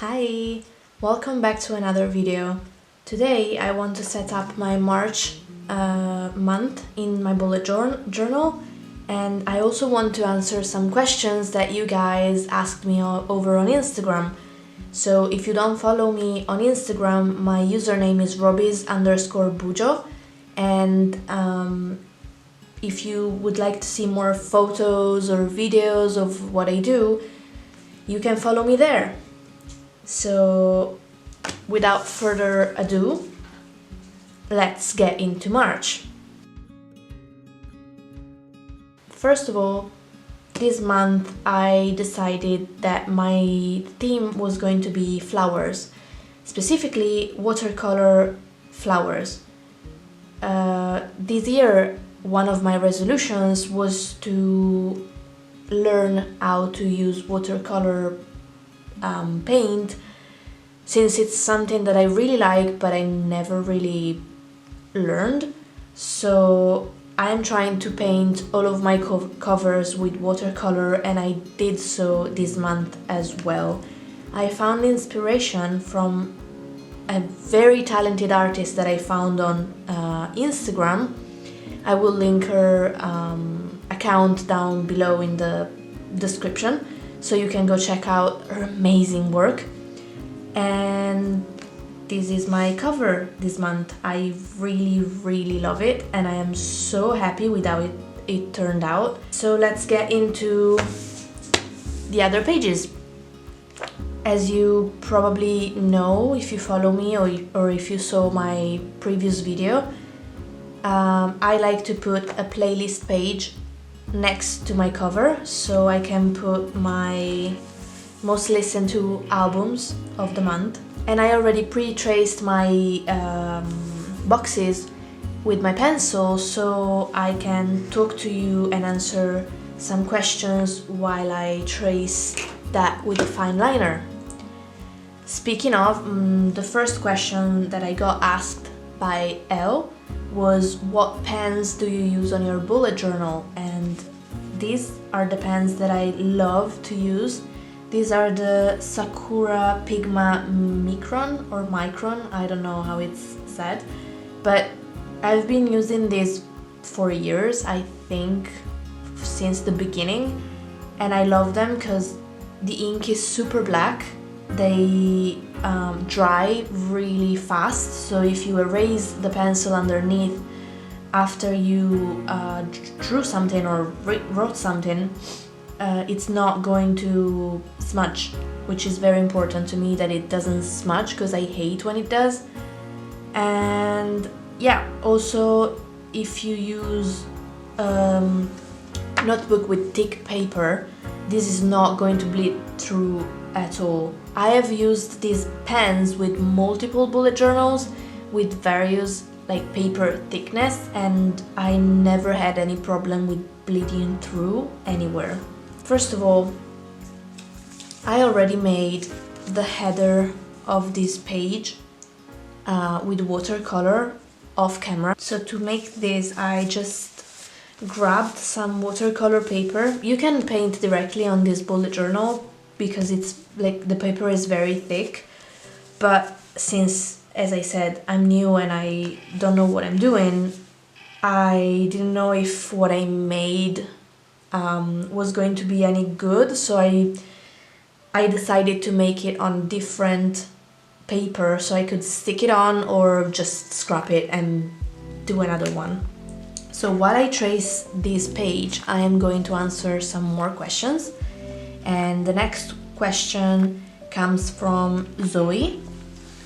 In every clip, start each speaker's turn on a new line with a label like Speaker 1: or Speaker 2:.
Speaker 1: Hi, welcome back to another video. Today I want to set up my March month in my bullet journal, and I also want to answer some questions that you guys asked me over on Instagram. So if you don't follow me on Instagram, my username is robbies_BuJo, and if you would like to see more photos or videos of what I do, you can follow me there. So without further ado, let's get into March. First of all, this month I decided that my theme was going to be flowers, specifically watercolor flowers. This year, one of my resolutions was to learn how to use watercolor paint, since it's something that I really like but I never really learned. So I'm trying to paint all of my covers with watercolor, and I did so this month as well. I found inspiration from a very talented artist that I found on Instagram. I will link her account down below in the description, so you can go check out her amazing work. And this is my cover this month. I really love it, and I am so happy with how it turned out. So let's get into the other pages. As you probably know if you follow me or if you saw my previous video, I like to put a playlist page next to my cover, so I can put my most listened to albums of the month. And I already pre-traced my boxes with my pencil, so I can talk to you and answer some questions while I trace that with a fine liner. Speaking of, the first question that I got asked by Elle was, what pens do you use on your bullet journal? And these are the pens that I love to use. These are the Sakura Pigma Micron, I don't know how it's said, but I've been using these for years, I think since the beginning, and I love them because the ink is super black. They dry really fast, so if you erase the pencil underneath after you drew something or wrote something, it's not going to smudge, which is very important to me, that it doesn't smudge, because I hate when it does. And yeah, also if you use notebook with thick paper, this is not going to bleed through at all. I have used these pens with multiple bullet journals with various paper thickness, and I never had any problem with bleeding through anywhere. First of all, I already made the header of this page with watercolor off camera. So to make this, I just grabbed some watercolor paper. You can paint directly on this bullet journal because it's the paper is very thick, but since, as I said, I'm new and I don't know what I'm doing, I didn't know if what I made was going to be any good, so I decided to make it on different paper so I could stick it on or just scrap it and do another one. So while I trace this page, I am going to answer some more questions, and the next question comes from Zoe,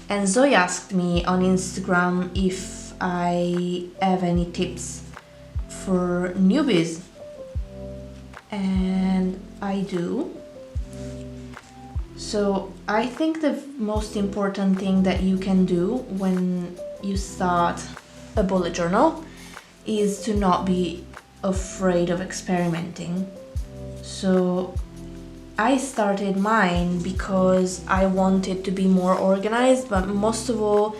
Speaker 1: and Zoe asked me on Instagram if I have any tips for newbies. And I do. So I think the most important thing that you can do when you start a bullet journal is to not be afraid of experimenting. So I started mine because I wanted to be more organized, but most of all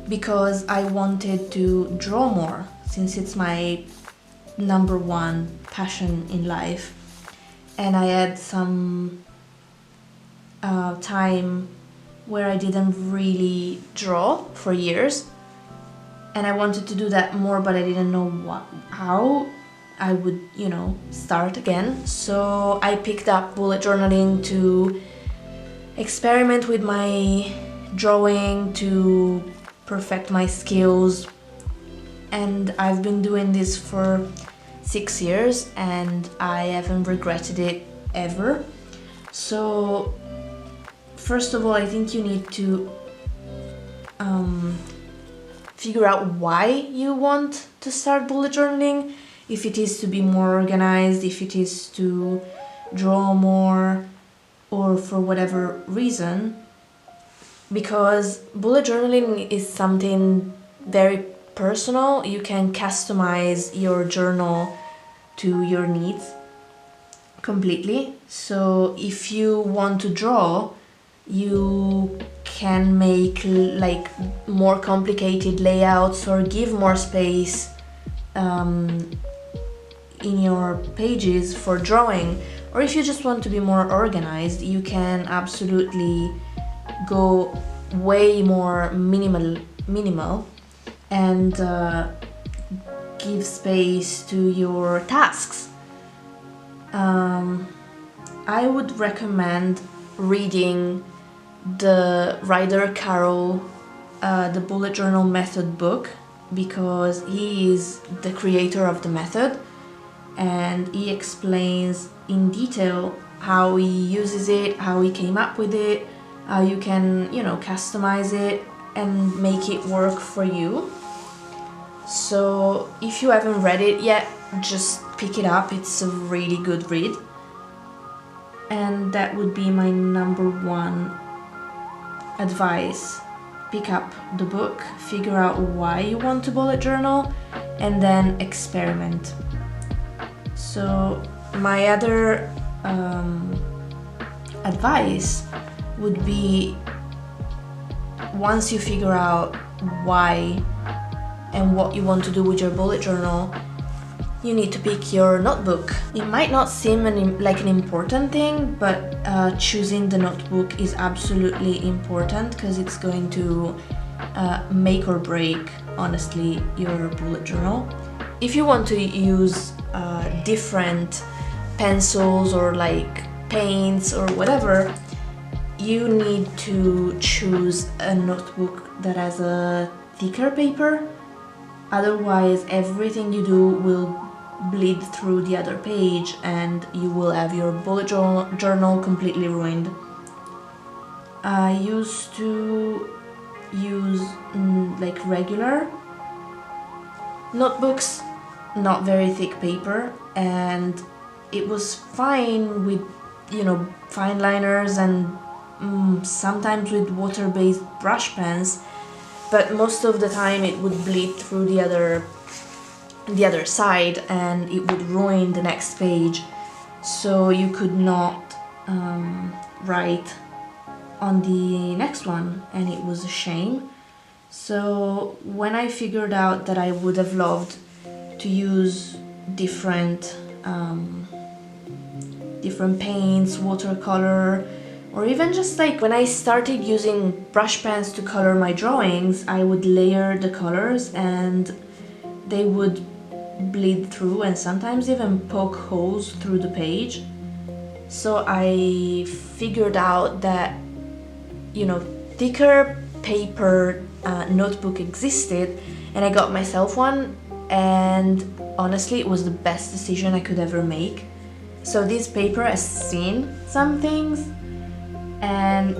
Speaker 1: because I wanted to draw more, since it's my number one passion in life. And I had some time where I didn't really draw for years, and I wanted to do that more, but I didn't know how I would, start again. So I picked up bullet journaling to experiment with my drawing, to perfect my skills, and I've been doing this for 6 years and I haven't regretted it ever. So first of all, I think you need to figure out why you want to start bullet journaling. If it is to be more organized, if it is to draw more, or for whatever reason. Because bullet journaling is something very personal. You can customize your journal to your needs completely. So if you want to draw, you can make like more complicated layouts or give more space in your pages for drawing. Or if you just want to be more organized, you can absolutely go way more minimal and give space to your tasks. I would recommend reading the Ryder Carroll the bullet journal method book, because he is the creator of the method and he explains in detail how he uses it, how he came up with it, how you can, customize it and make it work for you. So if you haven't read it yet, just pick it up. It's a really good read. And that would be my number one advice. Pick up the book, figure out why you want to bullet journal, and then experiment. So my other advice would be, once you figure out why and what you want to do with your bullet journal, you need to pick your notebook. It might not seem like an important thing, but choosing the notebook is absolutely important, because it's going to make or break, honestly, your bullet journal. If you want to use different pencils or like paints or whatever, you need to choose a notebook that has a thicker paper. Otherwise, everything you do will bleed through the other page and you will have your bullet journal completely ruined. I used to use like regular notebooks, not very thick paper, and it was fine with, fine liners and sometimes with water-based brush pens, but most of the time it would bleed through the other side and it would ruin the next page, so you could not write on the next one, and it was a shame. So when I figured out that I would have loved to use different paints, watercolor, or even just like when I started using brush pens to color my drawings, I would layer the colors and they would bleed through and sometimes even poke holes through the page. So I figured out that, thicker paper notebook existed, and I got myself one, and honestly it was the best decision I could ever make. So this paper has seen some things and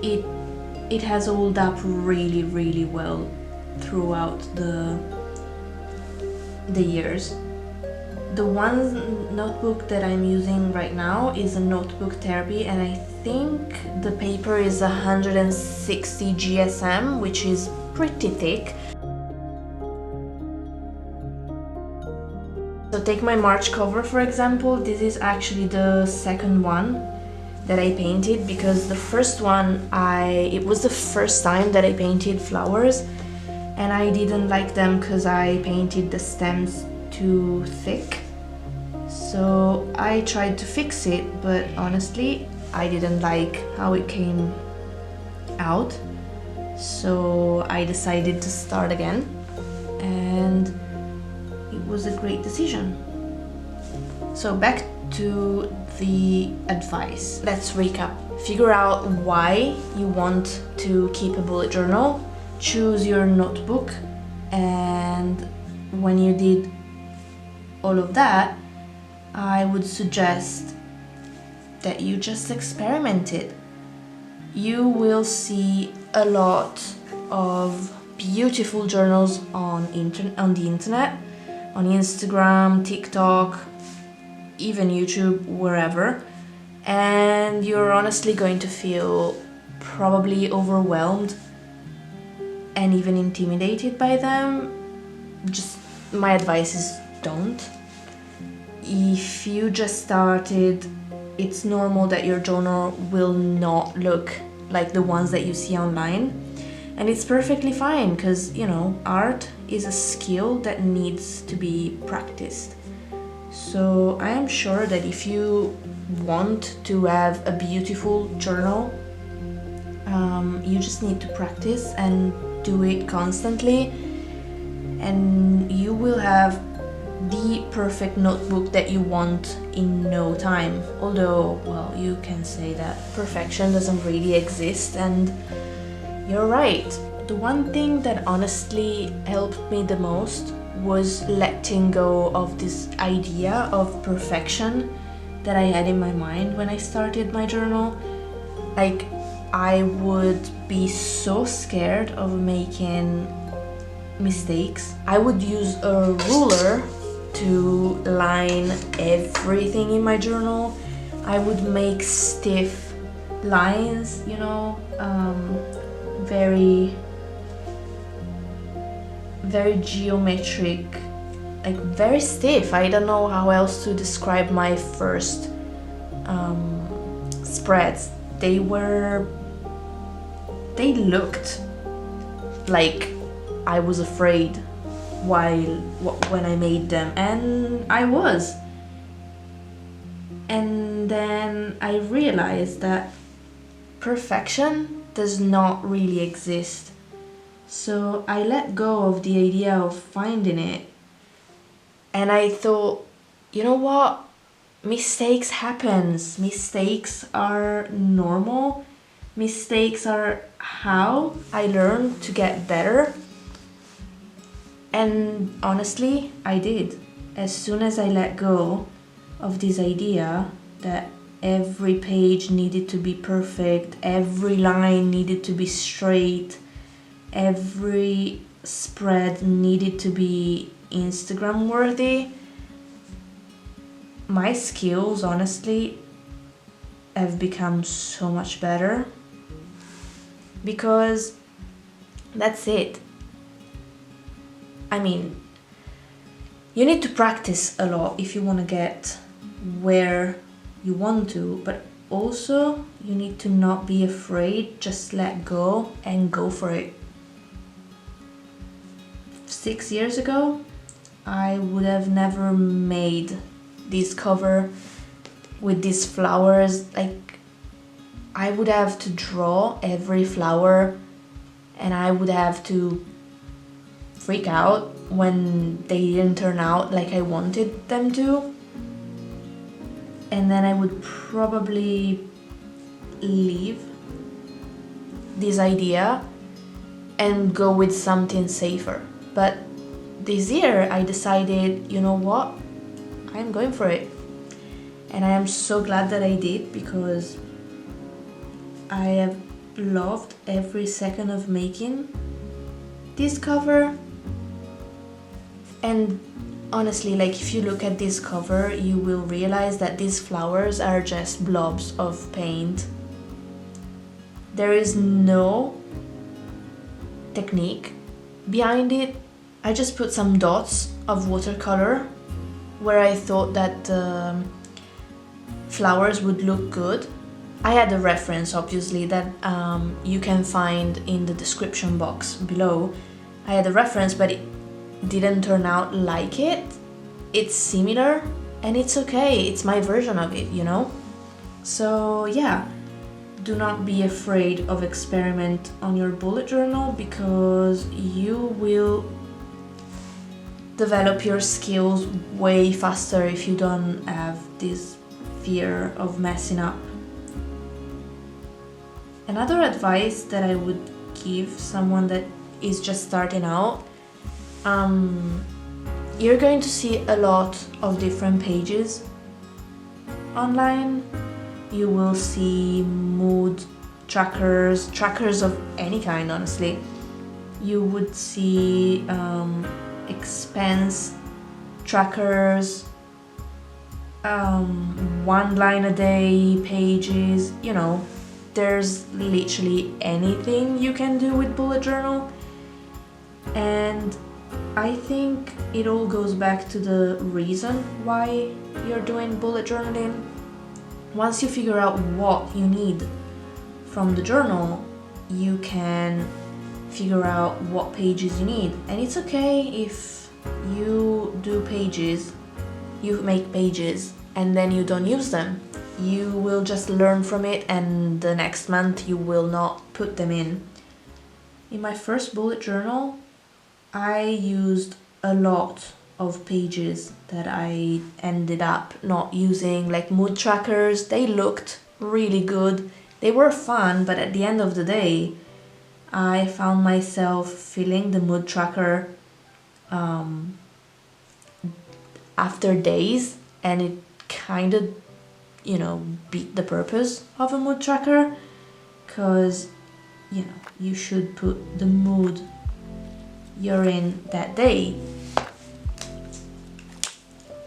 Speaker 1: it has held up really, really well throughout the years. The one notebook that I'm using right now is a notebook therapy, and I think the paper is 160 GSM, which is pretty thick. So take my March cover, for example. This is actually the second one that I painted, because the first one, it was the first time that I painted flowers, and I didn't like them because I painted the stems too thick. So I tried to fix it, but honestly I didn't like how it came out. So I decided to start again, and it was a great decision. So back to the advice. Let's recap. Figure out why you want to keep a bullet journal. Choose your notebook, and when you did all of that, I would suggest that you just experiment it. You will see a lot of beautiful journals on the internet, on Instagram, TikTok, even YouTube, wherever, and you're honestly going to feel probably overwhelmed and even intimidated by them. Just my advice is don't. If you just started, it's normal that your journal will not look like the ones that you see online, and it's perfectly fine, because art is a skill that needs to be practiced. So I am sure that if you want to have a beautiful journal, you just need to practice and do it constantly, and you will have the perfect notebook that you want in no time. Although, well, you can say that perfection doesn't really exist, and you're right. The one thing that honestly helped me the most was letting go of this idea of perfection that I had in my mind when I started my journal. Like, I would be so scared of making mistakes. I would use a ruler to line everything in my journal. I would make stiff lines, very geometric, like very stiff. I don't know how else to describe my first spreads. They looked like I was afraid when I made them, and I was. And then I realized that perfection does not really exist. So I let go of the idea of finding it, and I thought, you know what? Mistakes happens. Mistakes are normal. Mistakes are how I learn to get better. And honestly, I did. As soon as I let go of this idea that every page needed to be perfect, every line needed to be straight, every spread needed to be Instagram worthy, my skills honestly have become so much better, because that's it. I mean, you need to practice a lot if you want to get where you want to, but also you need to not be afraid. Just let go and go for it. 6 years ago, I would have never made this cover with these flowers. Like, I would have to draw every flower, and I would have to freak out when they didn't turn out like I wanted them to. And then I would probably leave this idea and go with something safer. But this year I decided, you know what? I'm going for it. And I am so glad that I did, because I have loved every second of making this cover. And honestly, like, if you look at this cover, you will realize that these flowers are just blobs of paint. There is no technique behind it. I just put some dots of watercolor where I thought that flowers would look good. I had a reference, obviously, that you can find in the description box below. I had a reference, but it didn't turn out like it. It's similar, and it's okay. It's my version of it, So yeah, do not be afraid of experiment on your bullet journal, because you will develop your skills way faster if you don't have this fear of messing up. Another advice that I would give someone that is just starting out, you're going to see a lot of different pages online. You will see mood trackers of any kind, honestly. You would see expense trackers, 1 line a day pages, you know, there's literally anything you can do with bullet journal. And I think it all goes back to the reason why you're doing bullet journaling. Once you figure out what you need from the journal, you can figure out what pages you need. And it's okay if you do pages, you make pages, and then you don't use them. You will just learn from it, and the next month you will not put them in. In my first bullet journal, I used a lot of pages that I ended up not using, like mood trackers. They looked really good. They were fun, but at the end of the day, I found myself filling the mood tracker after days, and it kind of, you know, beat the purpose of a mood tracker, because, you know, you should put the mood you're in that day.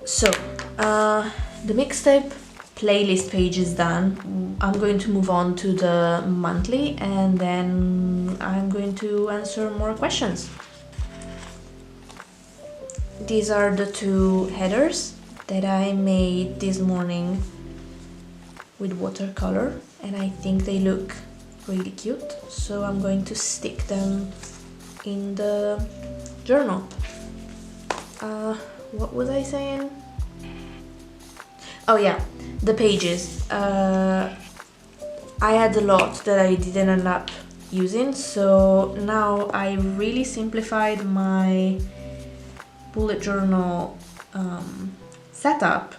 Speaker 1: So, the mixtape playlist page is done. I'm going to move on to the monthly, and then I'm going to answer more questions. These are the 2 headers that I made this morning with watercolor, and I think they look really cute, so I'm going to stick them in the journal. What was I saying? Oh yeah, the pages. I had a lot that I didn't end up using, so now I really simplified my bullet journal setup.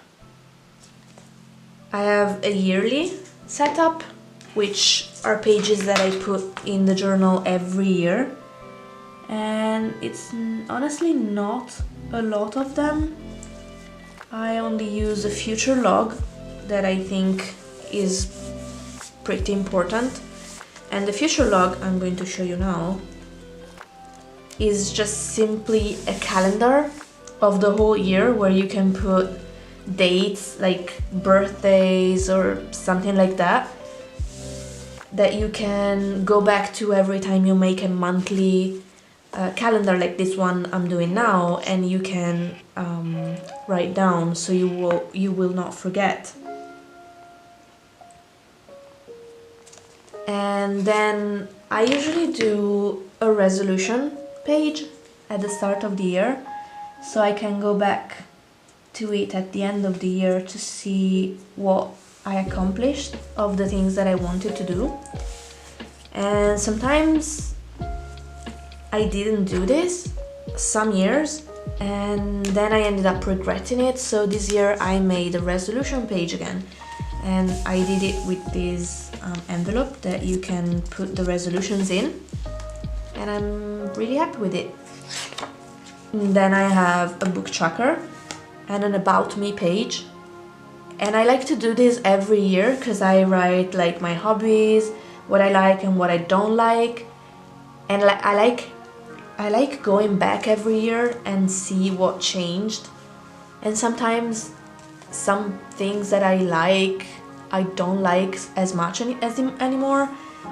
Speaker 1: I have a yearly setup, which are pages that I put in the journal every year, and it's honestly not a lot of them. I only use a future log that I think is pretty important, and the future log I'm going to show you now is just simply a calendar of the whole year, where you can put dates like birthdays or something like that, that you can go back to every time you make a monthly calendar like this one I'm doing now, and you can write down so you will not forget. And then I usually do a resolution page at the start of the year, so I can go back to it at the end of the year to see what I accomplished of the things that I wanted to do. And sometimes I didn't do this some years, and then I ended up regretting it. So this year I made a resolution page again, and I did it with this envelope that you can put the resolutions in, and I'm really happy with it. And then I have a book tracker and an about me page, and I like to do this every year because I write like my hobbies, what I like and what I don't like, and I like going back every year and see what changed. And sometimes some things that I like, I don't like as much anymore,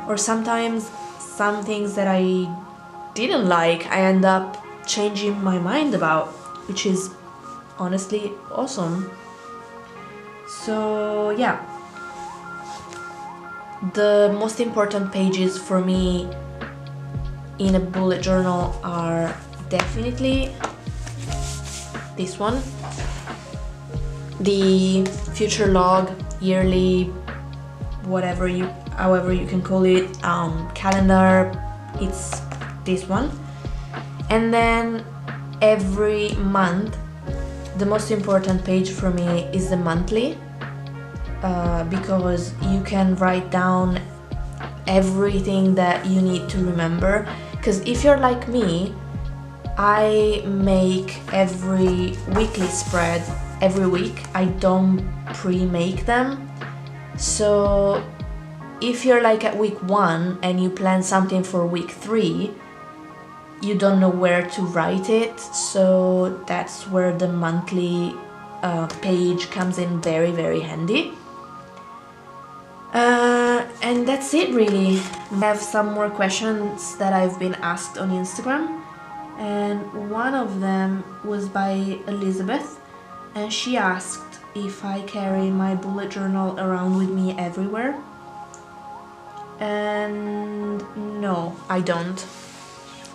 Speaker 1: or sometimes some things that I didn't like, I end up changing my mind about, which is honestly awesome. So yeah, the most important pages for me in a bullet journal are definitely this one, the future log, yearly, whatever however you can call it, calendar, it's this one. And then every month, the most important page for me is the monthly, because you can write down everything that you need to remember. Because if you're like me, I make every weekly spread every week. I don't pre-make them. So if you're like at week 1 and you plan something for week 3, you don't know where to write it. So that's where the monthly page comes in very, very handy. And that's it really. I have some more questions that I've been asked on Instagram, and one of them was by Elizabeth, and she asked if I carry my bullet journal around with me everywhere. And no, I don't.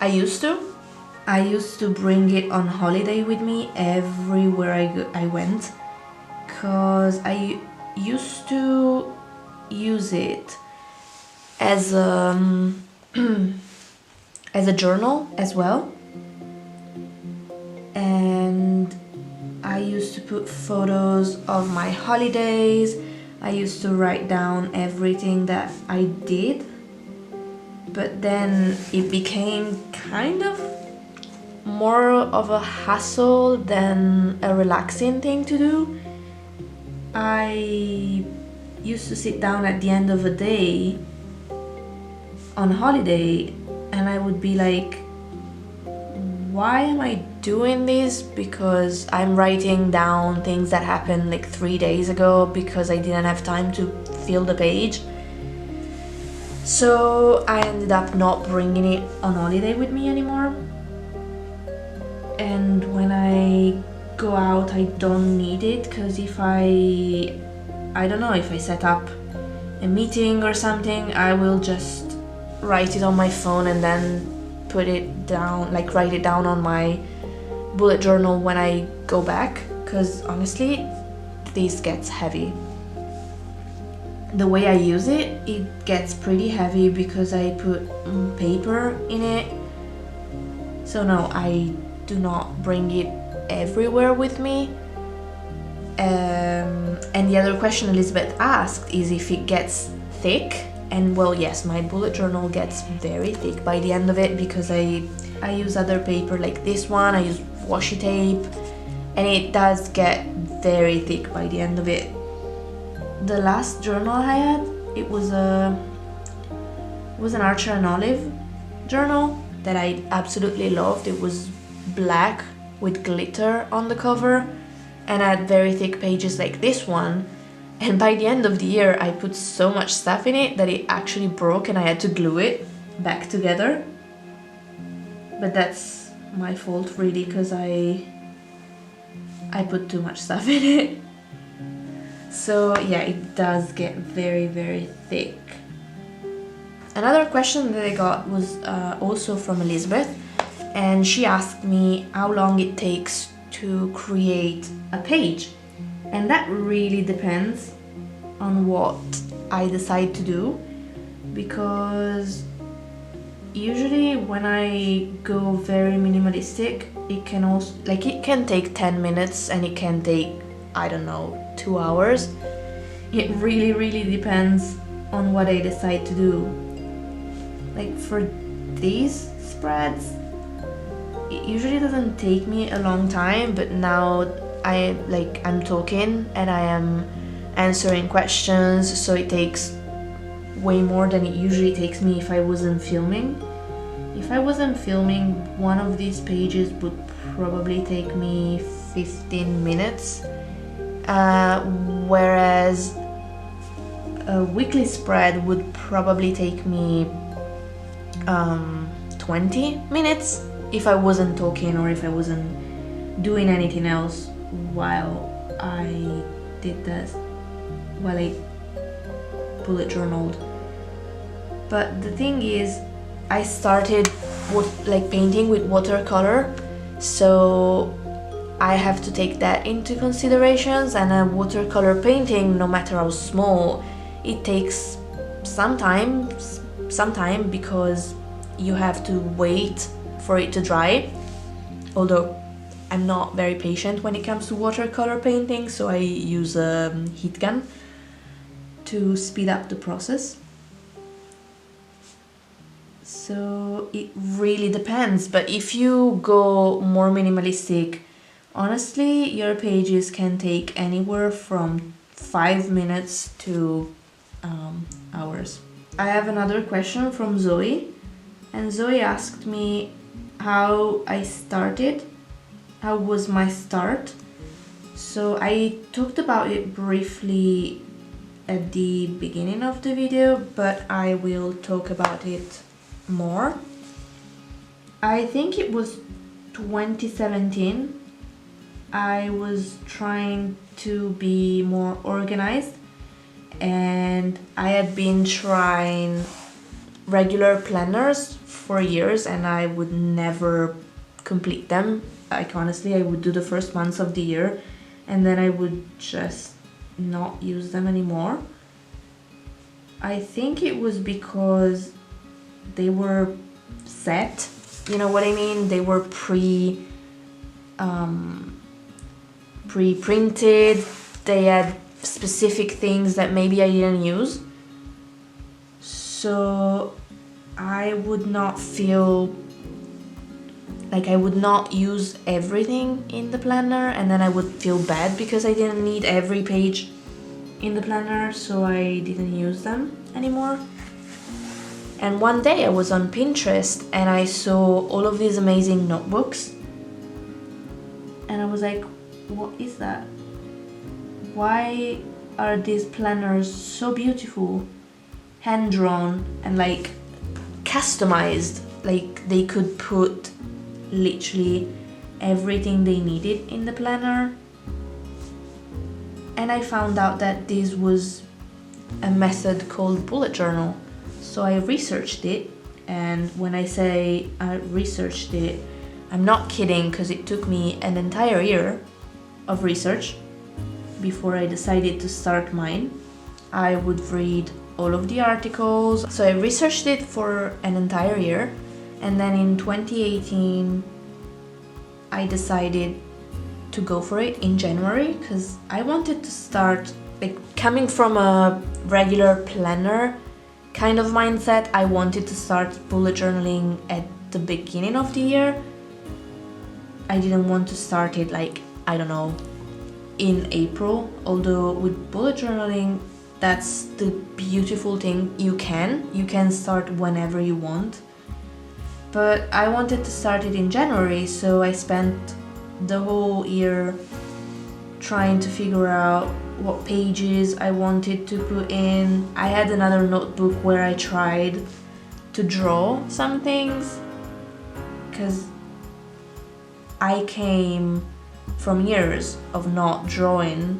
Speaker 1: I used to bring it on holiday with me everywhere I went, because I used to use it as as a journal as well, and I used to put photos of my holidays. I used to write down everything that I did, but then it became kind of more of a hassle than a relaxing thing to do. I used to sit down at the end of a day on holiday and I would be like, why am I doing this? Because I'm writing down things that happened like 3 days ago because I didn't have time to fill the page. So I ended up not bringing it on holiday with me anymore. And when I go out, I don't need it, because if I don't know, if I set up a meeting or something, I will just write it on my phone and then put it down, like write it down on my bullet journal when I go back, because honestly, this gets heavy. The way I use it, it gets pretty heavy because I put paper in it. So no, I do not bring it everywhere with me. And the other question Elizabeth asked is if it gets thick. And well, yes, my bullet journal gets very thick by the end of it because I use other paper like this one, I use washi tape, and it does get very thick by the end of it. The last journal I had, it was an Archer and Olive journal that I absolutely loved. It was black with glitter on the cover and had very thick pages like this one. And by the end of the year, I put so much stuff in it that it actually broke and I had to glue it back together. But that's my fault really, because I put too much stuff in it. So yeah, it does get very, very thick. Another question that I got was also from Elizabeth, and she asked me how long it takes to create a page. And that really depends on what I decide to do, because usually when I go very minimalistic, it can also, like, it can take 10 minutes and it can take, I don't know, 2 hours. It really, really depends on what I decide to do. Like for these spreads, it usually doesn't take me a long time, but now I'm talking and I am answering questions, so it takes way more than it usually takes me if I wasn't filming. If I wasn't filming, one of these pages would probably take me 15 minutes, whereas a weekly spread would probably take me 20 minutes if I wasn't talking or if I wasn't doing anything else while I did this, while I bullet journaled. But the thing is, I started painting with watercolor, so I have to take that into considerations. And a watercolor painting, no matter how small, it takes sometime because you have to wait for it to dry. Although I'm not very patient when it comes to watercolor painting, so I use a heat gun to speed up the process. So it really depends, but if you go more minimalistic, honestly, your pages can take anywhere from 5 minutes to hours. I have another question from Zoe, and Zoe asked me how I started, how was my start. So I talked about it briefly at the beginning of the video, but I will talk about it more. I think it was 2017. I was trying to be more organized, and I had been trying regular planners for years and I would never complete them. Like honestly, I would do the first months of the year and then I would just not use them anymore. I think it was because they were set, you know what I mean? They were pre-printed, they had specific things that maybe I didn't use. So I would not feel like I would not use everything in the planner, and then I would feel bad because I didn't need every page in the planner, so I didn't use them anymore. And one day I was on Pinterest and I saw all of these amazing notebooks and I was like, what is that? Why are these planners so beautiful, hand-drawn and like customized? Like they could put literally everything they needed in the planner. And I found out that this was a method called bullet journal. So I researched it, and when I say I researched it, I'm not kidding, because it took me an entire year of research before I decided to start mine. I would read all of the articles. So I researched it for an entire year, and then in 2018 I decided to go for it in January because I wanted to start, like, coming from a regular planner kind of mindset, I wanted to start bullet journaling at the beginning of the year. I didn't want to start it like, I don't know, in April, although with bullet journaling, that's the beautiful thing, you can start whenever you want. But I wanted to start it in January, so I spent the whole year trying to figure out what pages I wanted to put in. I had another notebook where I tried to draw some things because I came from years of not drawing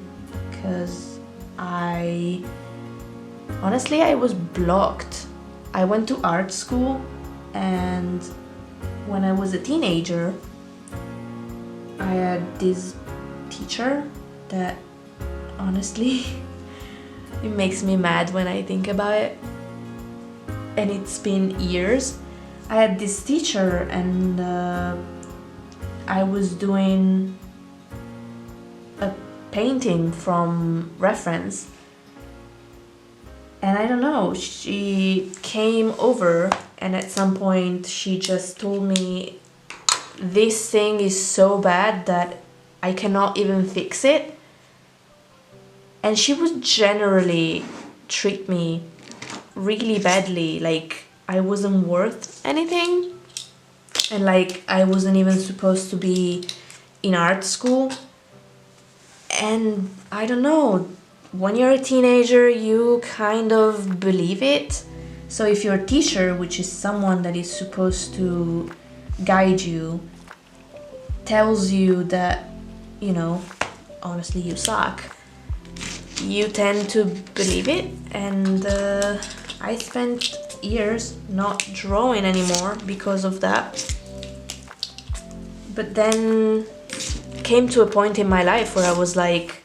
Speaker 1: because I was blocked. I went to art school, and when I was a teenager I had this teacher that honestly it makes me mad when I think about it, and it's been years. I had this teacher and I was doing a painting from reference, and I don't know, she came over and at some point she just told me, this thing is so bad that I cannot even fix it. And she would generally treat me really badly, like I wasn't worth anything, and like I wasn't even supposed to be in art school. And I don't know, when you're a teenager you kind of believe it. So if your teacher, which is someone that is supposed to guide you, tells you that, you know, honestly you suck, you tend to believe it. And I spent years not drawing anymore because of that. But then came to a point in my life where I was like,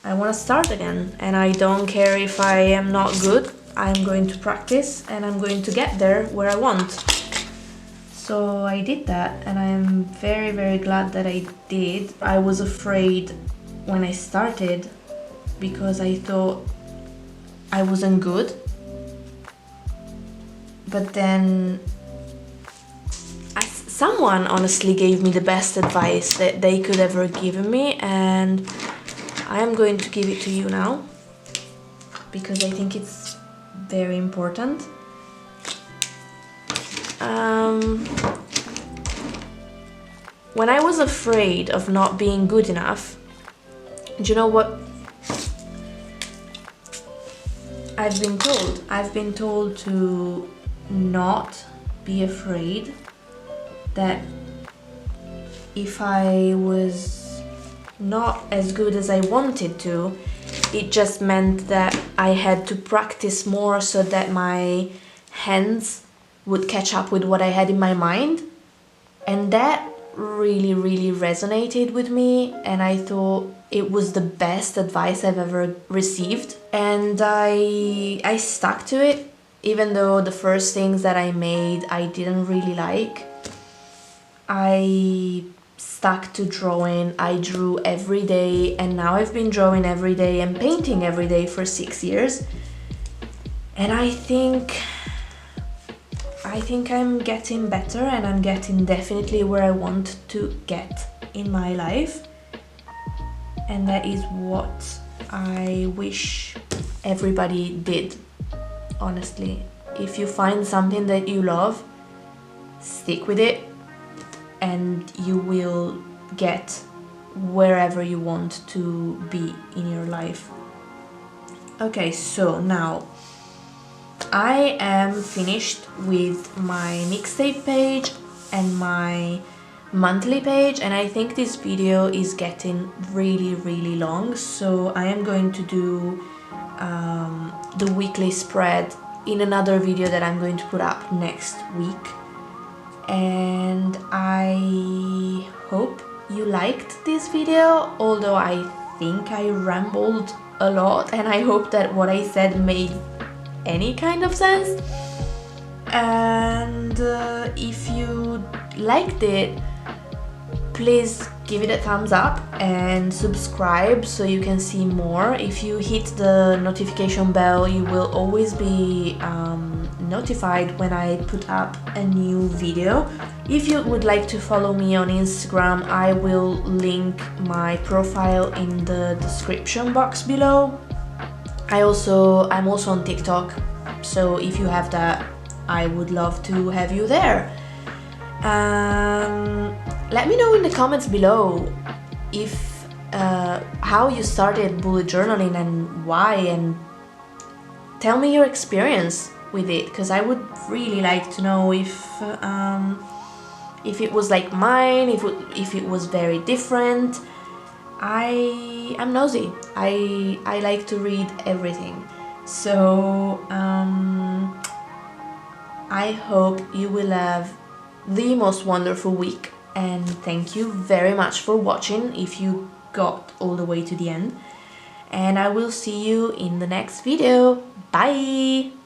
Speaker 1: I want to start again, and I don't care if I am not good, I'm going to practice and I'm going to get there where I want. So I did that, and I am very, very glad that I did. I was afraid when I started because I thought I wasn't good. But then someone honestly gave me the best advice that they could ever give me, and I am going to give it to you now because I think it's very important. When I was afraid of not being good enough, do you know what I've been told? I've been told to not be afraid that if I was not as good as I wanted to, it just meant that I had to practice more so that my hands would catch up with what I had in my mind. And that really, really resonated with me, and I thought it was the best advice I've ever received. And I stuck to it, even though the first things that I made I didn't really like. I stuck to drawing. I drew every day, and now I've been drawing every day and painting every day for 6 years. And I think I'm getting better, and I'm getting definitely where I want to get in my life. And that is what I wish everybody did, honestly. If you find something that you love, stick with it, and you will get wherever you want to be in your life. Okay, so now I am finished with my mixtape page and my monthly page, and I think this video is getting really, really long, so I am going to do the weekly spread in another video that I'm going to put up next week. And I hope you liked this video, although I think I rambled a lot, and I hope that what I said made any kind of sense. And if you liked it, please give it a thumbs up and subscribe so you can see more. If you hit the notification bell, you will always be notified when I put up a new video. If you would like to follow me on Instagram, I will link my profile in the description box below. I'm also on TikTok, so if you have that, I would love to have you there. Let me know in the comments below if how you started bullet journaling and why, and tell me your experience with it, because I would really like to know if it was like mine, if it was very different. I'm nosy. I like to read everything. So I hope you will have the most wonderful week, and thank you very much for watching if you got all the way to the end, and I will see you in the next video. Bye!